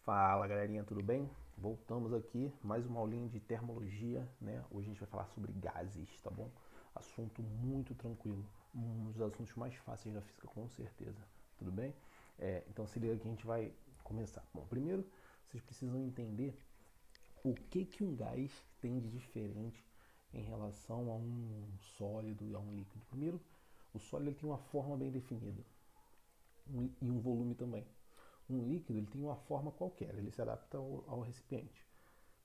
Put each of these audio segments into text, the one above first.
Fala galerinha, tudo bem? Voltamos aqui, mais uma aulinha de termologia, né? Hoje a gente vai falar sobre gases, tá bom? Assunto muito tranquilo, um dos assuntos mais fáceis da física, com certeza, tudo bem? Então se liga que a gente vai começar. Bom, primeiro vocês precisam entender o que um gás tem de diferente em relação a um sólido e a um líquido. Primeiro, o sólido ele tem uma forma bem definida e um volume também. Um líquido ele tem uma forma qualquer, ele se adapta ao recipiente.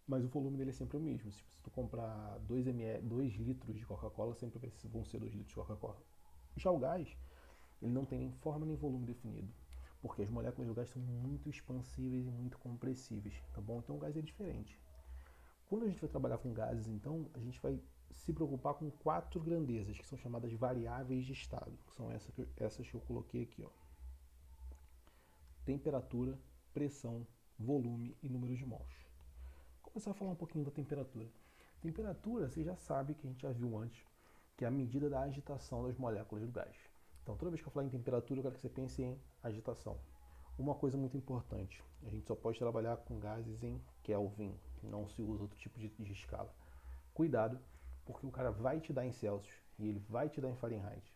Mas o volume dele é sempre o mesmo. Se tu comprar 2 litros de Coca-Cola, sempre vão ser 2 litros de Coca-Cola. Já o gás, ele não tem nem forma nem volume definido, porque as moléculas do gás são muito expansíveis e muito compressíveis, tá bom? Então o gás é diferente. Quando a gente vai trabalhar com gases, então, a gente vai se preocupar com 4 grandezas, que são chamadas variáveis de estado, que são essas que eu coloquei aqui, ó. Temperatura, pressão, volume e número de mols. Vou começar a falar um pouquinho da temperatura. Temperatura, você já sabe que a gente já viu antes, que é a medida da agitação das moléculas do gás. Então, toda vez que eu falar em temperatura, eu quero que você pense em agitação. Uma coisa muito importante, a gente só pode trabalhar com gases em Kelvin, não se usa outro tipo de escala. Cuidado, porque o cara vai te dar em Celsius e ele vai te dar em Fahrenheit.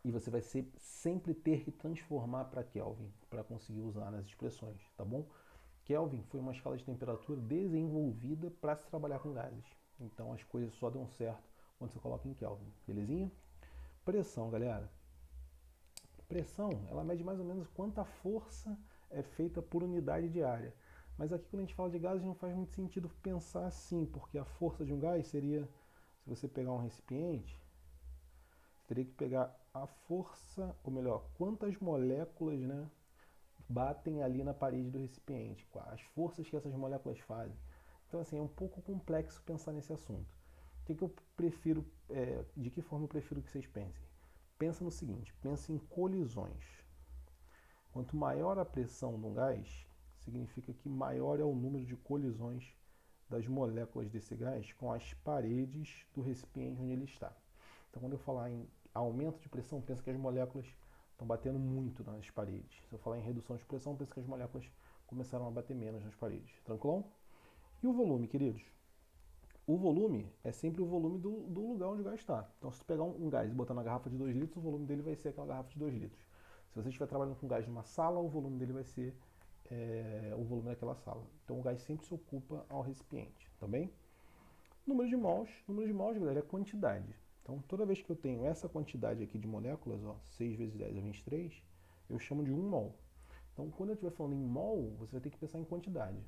E você vai sempre ter que transformar para Kelvin para conseguir usar nas expressões, tá bom? Kelvin foi uma escala de temperatura desenvolvida para se trabalhar com gases. Então as coisas só dão certo quando você coloca em Kelvin, belezinha? Pressão, galera. Pressão, ela mede mais ou menos quanta força é feita por unidade de área. Mas aqui quando a gente fala de gases não faz muito sentido pensar assim, porque a força de um gás seria, se você pegar um recipiente, você teria que pegar a força, ou melhor, quantas moléculas, né, batem ali na parede do recipiente, as forças que essas moléculas fazem. Então, assim, é um pouco complexo pensar nesse assunto. O que eu prefiro, de que forma eu prefiro que vocês pensem? Pensa no seguinte, pensa em colisões. Quanto maior a pressão de um gás, significa que maior é o número de colisões das moléculas desse gás com as paredes do recipiente onde ele está. Então, quando eu falar em aumento de pressão, pensa que as moléculas estão batendo muito nas paredes. Se eu falar em redução de pressão, pensa que as moléculas começaram a bater menos nas paredes. Tranquilão? E o volume, queridos? O volume é sempre o volume do lugar onde o gás está. Então, se tu pegar um gás e botar na garrafa de 2 litros, o volume dele vai ser aquela garrafa de 2 litros. Se você estiver trabalhando com gás numa sala, o volume dele vai ser o volume daquela sala. Então, o gás sempre se ocupa ao recipiente, tá bem? Número de mols, galera, é quantidade. Então, toda vez que eu tenho essa quantidade aqui de moléculas, ó, 6 vezes 10 é 23, eu chamo de 1 mol. Então, quando eu estiver falando em mol, você vai ter que pensar em quantidade.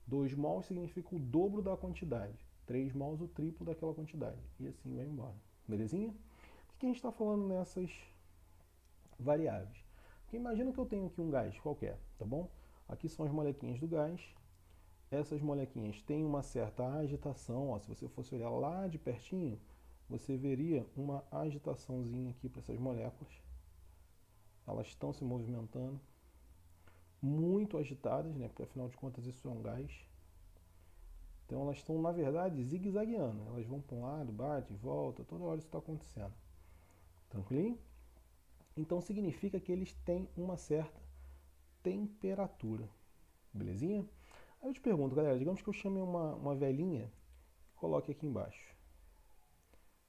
2 mols significa o dobro da quantidade. 3 mols, o triplo daquela quantidade. E assim vai embora. Belezinha? O que a gente está falando nessas variáveis? Porque imagina que eu tenho aqui um gás qualquer, tá bom? Aqui são as molequinhas do gás. Essas molequinhas têm uma certa agitação. Ó, se você fosse olhar lá de pertinho, você veria uma agitaçãozinha aqui para essas moléculas. Elas estão se movimentando, muito agitadas, né? Porque afinal de contas isso é um gás. Então elas estão, na verdade, zigue-zagueando. Elas vão para um lado, bate, volta, toda hora isso está acontecendo. Tranquilinho? Então significa que eles têm uma certa temperatura. Belezinha? Aí eu te pergunto, galera, digamos que eu chame uma velhinha e coloque aqui embaixo.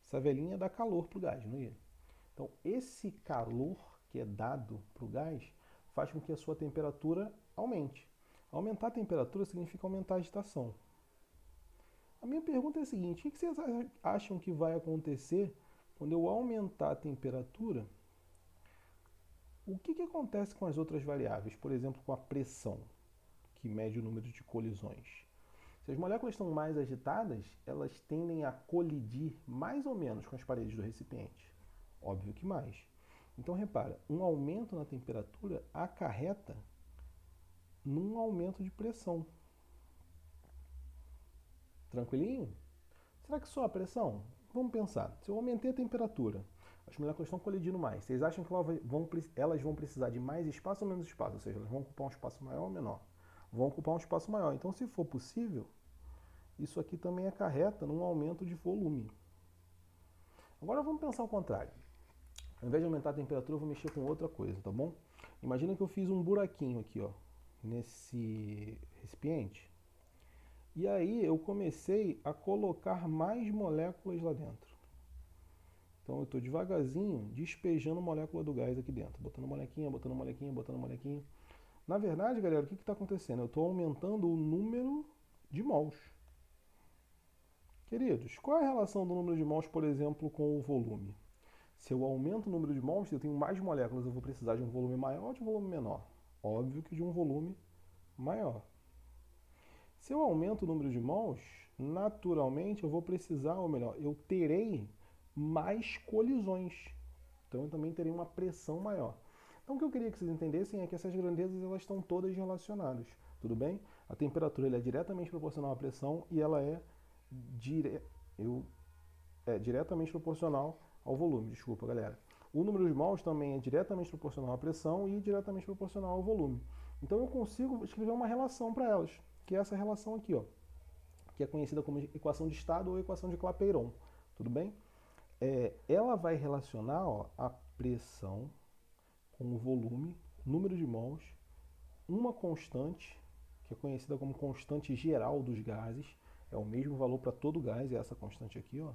Essa velhinha dá calor para o gás, não é? Então esse calor que é dado para o gás faz com que a sua temperatura aumente. Aumentar a temperatura significa aumentar a agitação. A minha pergunta é a seguinte: o que vocês acham que vai acontecer quando eu aumentar a temperatura? O que acontece com as outras variáveis, por exemplo, com a pressão, que mede o número de colisões? Se as moléculas estão mais agitadas, elas tendem a colidir mais ou menos com as paredes do recipiente. Óbvio que mais. Então repara, um aumento na temperatura acarreta num aumento de pressão. Tranquilinho? Será que só a pressão? Vamos pensar. Se eu aumentei a temperatura, as moléculas estão colidindo mais. Vocês acham que elas vão precisar de mais espaço ou menos espaço? Ou seja, elas vão ocupar um espaço maior ou menor? Vão ocupar um espaço maior. Então, se for possível, isso aqui também acarreta num aumento de volume. Agora vamos pensar ao contrário. Ao invés de aumentar a temperatura, eu vou mexer com outra coisa, tá bom? Imagina que eu fiz um buraquinho aqui, ó. nesse recipiente. E aí eu comecei a colocar mais moléculas lá dentro. Então eu estou devagarzinho despejando molécula do gás aqui dentro, botando molequinha, botando molequinha, botando molequinha. Na verdade, galera, o que está acontecendo? Eu estou aumentando o número de mols. Queridos, qual é a relação do número de mols, por exemplo, com o volume? Se eu aumento o número de mols, eu tenho mais moléculas, eu vou precisar de um volume maior ou de um volume menor? Óbvio que de um volume maior. Se eu aumento o número de mols, naturalmente eu vou precisar, ou melhor, eu terei mais colisões. Então eu também terei uma pressão maior. Então o que eu queria que vocês entendessem é que essas grandezas elas estão todas relacionadas, tudo bem? A temperatura ela é diretamente proporcional à pressão e ela é, diretamente proporcional ao volume, desculpa galera. O número de mols também é diretamente proporcional à pressão e diretamente proporcional ao volume. Então eu consigo escrever uma relação para elas, que é essa relação aqui, ó, que é conhecida como equação de estado ou equação de Clapeyron, tudo bem? Ela vai relacionar, ó, a pressão com o volume, número de mols, uma constante, que é conhecida como constante geral dos gases, é o mesmo valor para todo gás, é essa constante aqui, ó,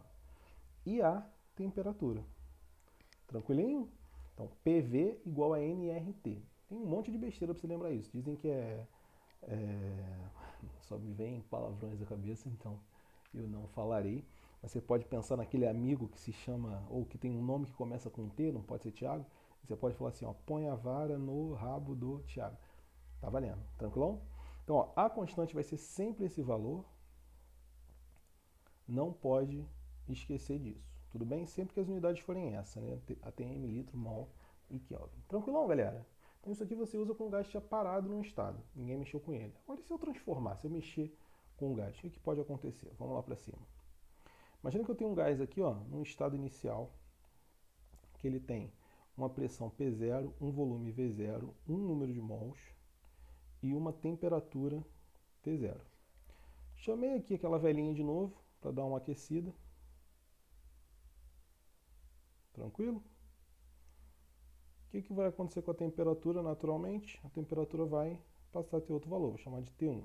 e a temperatura. Tranquilinho? Então, PV igual a nRT. Tem um monte de besteira para você lembrar isso. Dizem que só me vem palavrões à cabeça, então eu não falarei. Mas você pode pensar naquele amigo que se chama, ou que tem um nome que começa com T, não pode ser Tiago. Você pode falar assim, ó, põe a vara no rabo do Tiago. Tá valendo, tranquilão? Então, ó, a constante vai ser sempre esse valor. Não pode esquecer disso. Tudo bem? Sempre que as unidades forem essa, né? ATM, litro, mol e Kelvin. Tranquilão, galera? Então isso aqui você usa com o gás já parado num estado. Ninguém mexeu com ele. Agora e se eu transformar, se eu mexer com o gás, o que pode acontecer? Vamos lá para cima. Imagina que eu tenho um gás aqui, ó, num estado inicial, que ele tem uma pressão P0, um volume V0, um número de mols e uma temperatura T0. Chamei aqui aquela velhinha de novo para dar uma aquecida. Tranquilo? O que vai acontecer com a temperatura naturalmente? A temperatura vai passar a ter outro valor, vou chamar de T1.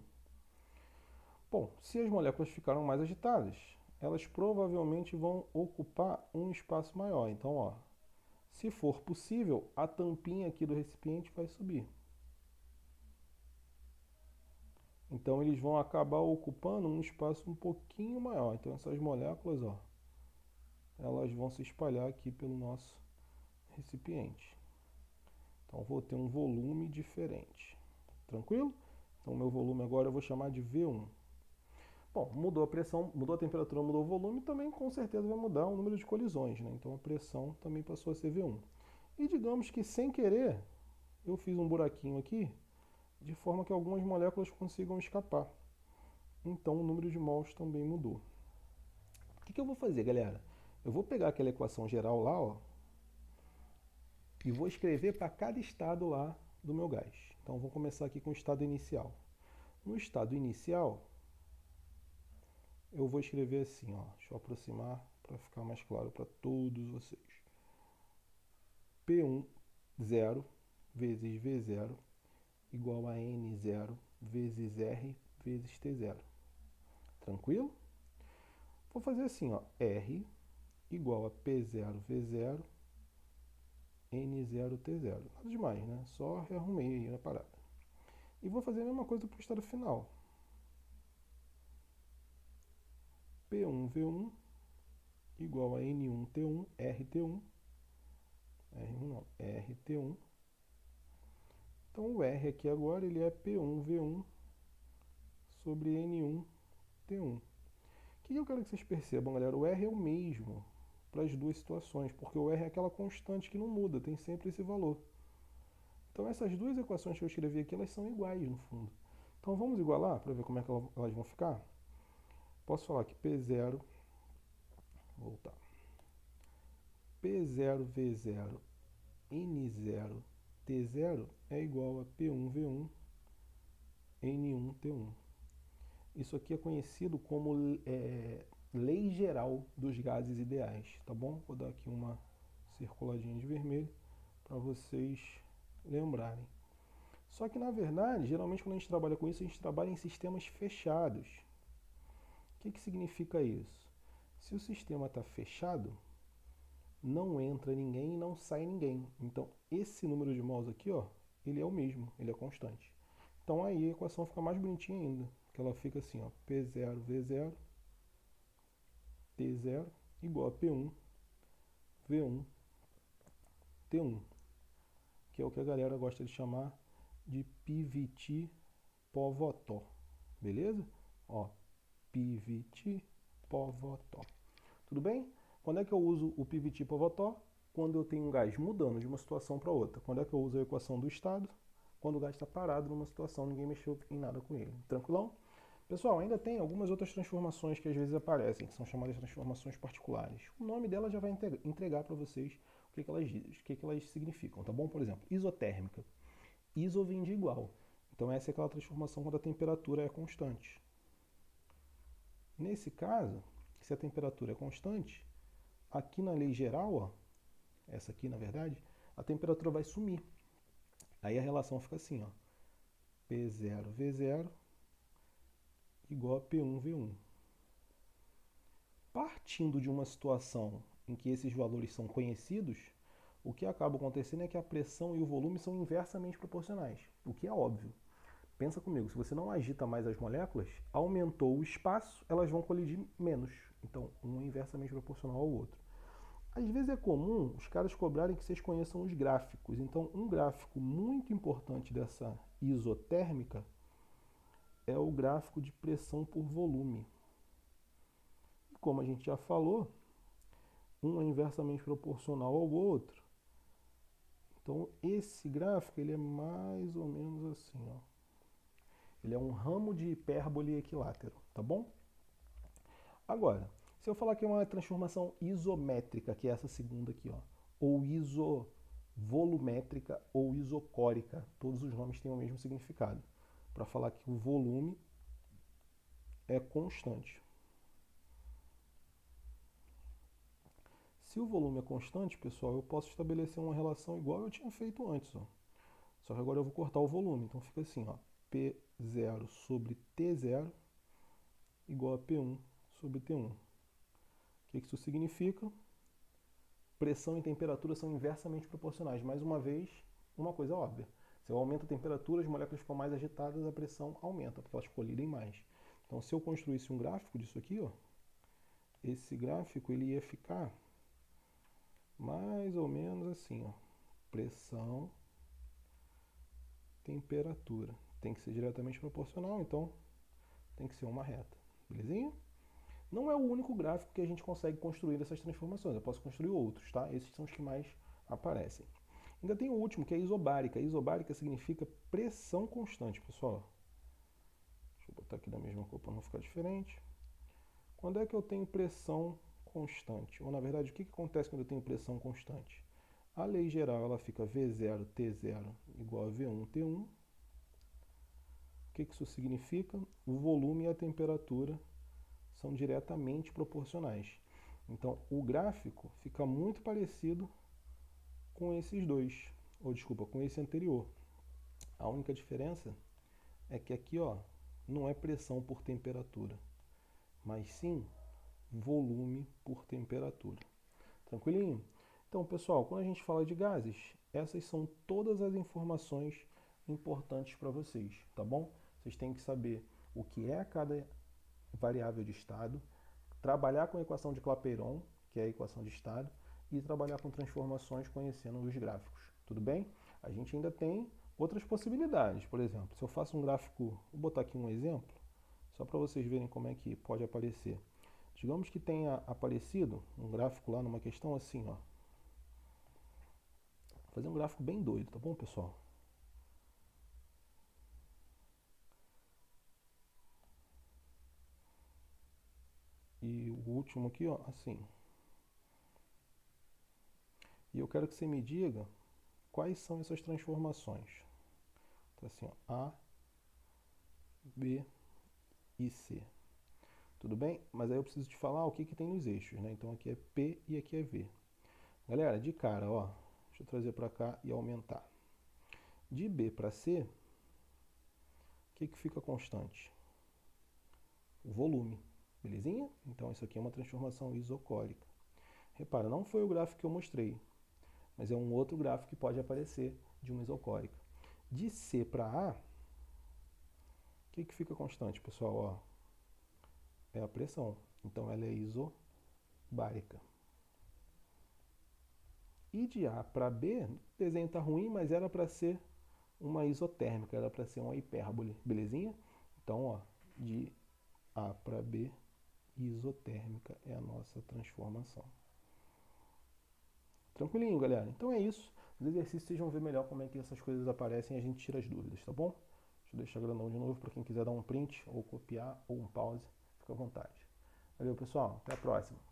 Bom, se as moléculas ficaram mais agitadas, elas provavelmente vão ocupar um espaço maior. Então, ó, se for possível, a tampinha aqui do recipiente vai subir. Então, eles vão acabar ocupando um espaço um pouquinho maior. Então, essas moléculas, ó, elas vão se espalhar aqui pelo nosso recipiente. Então, vou ter um volume diferente. Tranquilo? Então, meu volume agora eu vou chamar de V1. Bom, mudou a pressão, mudou a temperatura, mudou o volume, também com certeza vai mudar o número de colisões, né? Então, a pressão também passou a ser V1. E digamos que, sem querer, eu fiz um buraquinho aqui, de forma que algumas moléculas consigam escapar. Então, o número de mols também mudou. O que eu vou fazer, galera? Eu vou pegar aquela equação geral lá, ó, e vou escrever para cada estado lá do meu gás. Então, vou começar aqui com o estado inicial. No estado inicial, eu vou escrever assim, ó, deixa eu aproximar para ficar mais claro para todos vocês. P1 0 vezes V0 igual a N0 vezes R vezes T0. Tranquilo? Vou fazer assim, ó, R igual a P0 V0 N0 T0. Nada demais, né? Só rearrumei aí na parada. E vou fazer a mesma coisa para o estado final. P1 V1 igual a N1 T1 RT1 R1 não, RT1. Então o R aqui agora ele é P1 V1 sobre N1 T1. O que eu quero que vocês percebam, galera? O R é o mesmo para as duas situações, porque o R é aquela constante que não muda, tem sempre esse valor. Então essas duas equações que eu escrevi aqui, elas são iguais no fundo. Então vamos igualar para ver como é que elas vão ficar? Posso falar que P0, voltar, P0 V0 N0 T0 é igual a P1 V1 N1 T1. Isso aqui é conhecido como lei geral dos gases ideais, tá bom? Vou dar aqui uma circuladinha de vermelho para vocês lembrarem. Só que, na verdade, geralmente quando a gente trabalha com isso, a gente trabalha em sistemas fechados. O que significa isso? Se o sistema está fechado, não entra ninguém e não sai ninguém. Então, esse número de mols aqui, ó, ele é o mesmo, ele é constante. Então, aí a equação fica mais bonitinha ainda, que ela fica assim, ó, P0, V0, T0 igual a P1, V1, T1, que é o que a galera gosta de chamar de PVT Povotó, beleza? Ó, PVT Povotó. Tudo bem? Quando é que eu uso o PVT Povotó? Quando eu tenho um gás mudando de uma situação para outra. Quando é que eu uso a equação do estado? Quando o gás está parado numa situação, ninguém mexeu em nada com ele. Tranquilão? Pessoal, ainda tem algumas outras transformações que às vezes aparecem, que são chamadas de transformações particulares. O nome dela já vai entregar para vocês o que elas significam, tá bom? Por exemplo, isotérmica. Iso vem de igual. Então essa é aquela transformação quando a temperatura é constante. Nesse caso, se a temperatura é constante, aqui na lei geral, ó, essa aqui na verdade, a temperatura vai sumir. Aí a relação fica assim, ó, P0V0 igual a P1V1. Partindo de uma situação em que esses valores são conhecidos, o que acaba acontecendo é que a pressão e o volume são inversamente proporcionais, o que é óbvio. Pensa comigo, se você não agita mais as moléculas, aumentou o espaço, elas vão colidir menos. Então, um é inversamente proporcional ao outro. Às vezes é comum os caras cobrarem que vocês conheçam os gráficos. Então, um gráfico muito importante dessa isotérmica é o gráfico de pressão por volume. Como a gente já falou, um é inversamente proporcional ao outro. Então, esse gráfico ele é mais ou menos assim, ó. Ele é um ramo de hipérbole equilátero, tá bom? Agora, se eu falar que é uma transformação isométrica, que é essa segunda aqui, ó, ou isovolumétrica ou isocórica, todos os nomes têm o mesmo significado, para falar que o volume é constante. Se o volume é constante, pessoal, eu posso estabelecer uma relação igual eu tinha feito antes, ó. Só que agora eu vou cortar o volume, então fica assim, ó, P0 sobre T0 igual a P1 sobre T1. O que isso significa? Pressão e temperatura são inversamente proporcionais. Mais uma vez, uma coisa óbvia. Se eu aumento a temperatura, as moléculas ficam mais agitadas, a pressão aumenta, porque elas colidem mais. Então, se eu construísse um gráfico disso aqui, ó, esse gráfico ele ia ficar mais ou menos assim, ó, pressão, temperatura. Tem que ser diretamente proporcional, então tem que ser uma reta. Belezinha? Não é o único gráfico que a gente consegue construir essas transformações. Eu posso construir outros, tá? Esses são os que mais aparecem. Ainda tem o último, que é a isobárica. A isobárica significa pressão constante, pessoal. Deixa eu botar aqui da mesma cor para não ficar diferente. Quando é que eu tenho pressão constante? Ou, na verdade, o que acontece quando eu tenho pressão constante? A lei geral ela fica V0, T0 igual a V1, T1. O que isso significa? O volume e a temperatura são diretamente proporcionais. Então, o gráfico fica muito parecido com esses dois, ou desculpa, com esse anterior. A única diferença é que aqui, ó, não é pressão por temperatura, mas sim volume por temperatura. Tranquilinho? Então, pessoal, quando a gente fala de gases, essas são todas as informações importantes para vocês, tá bom? Vocês têm que saber o que é cada variável de estado, trabalhar com a equação de Clapeyron, que é a equação de estado, e trabalhar com transformações conhecendo os gráficos. Tudo bem? A gente ainda tem outras possibilidades. Por exemplo, se eu faço um gráfico, vou botar aqui um exemplo, só para vocês verem como é que pode aparecer. Digamos que tenha aparecido um gráfico lá numa questão assim, ó. Vou fazer um gráfico bem doido, tá bom, pessoal? E o último aqui, ó, assim. E eu quero que você me diga quais são essas transformações. Então, assim, ó, A, B e C. Tudo bem? Mas aí eu preciso te falar o que tem nos eixos, né? Então aqui é P e aqui é V. Galera, de cara, ó, deixa eu trazer para cá e aumentar. De B para C, que fica constante? O volume, belezinha? Então isso aqui é uma transformação isocórica. Repara, não foi o gráfico que eu mostrei, mas é um outro gráfico que pode aparecer de uma isocórica. De C para A, o que fica constante, pessoal? Ó, é a pressão. Então ela é isobárica. E de A para B, o desenho está ruim, mas era para ser uma isotérmica, era para ser uma hipérbole, belezinha? Então, ó, de A para B, isotérmica é a nossa transformação. Tranquilinho, galera? Então é isso. Nos exercícios vocês vão ver melhor como é que essas coisas aparecem e a gente tira as dúvidas, tá bom? Deixa eu deixar grandão de novo para quem quiser dar um print ou copiar ou um pause, fica à vontade. Valeu, pessoal. Até a próxima.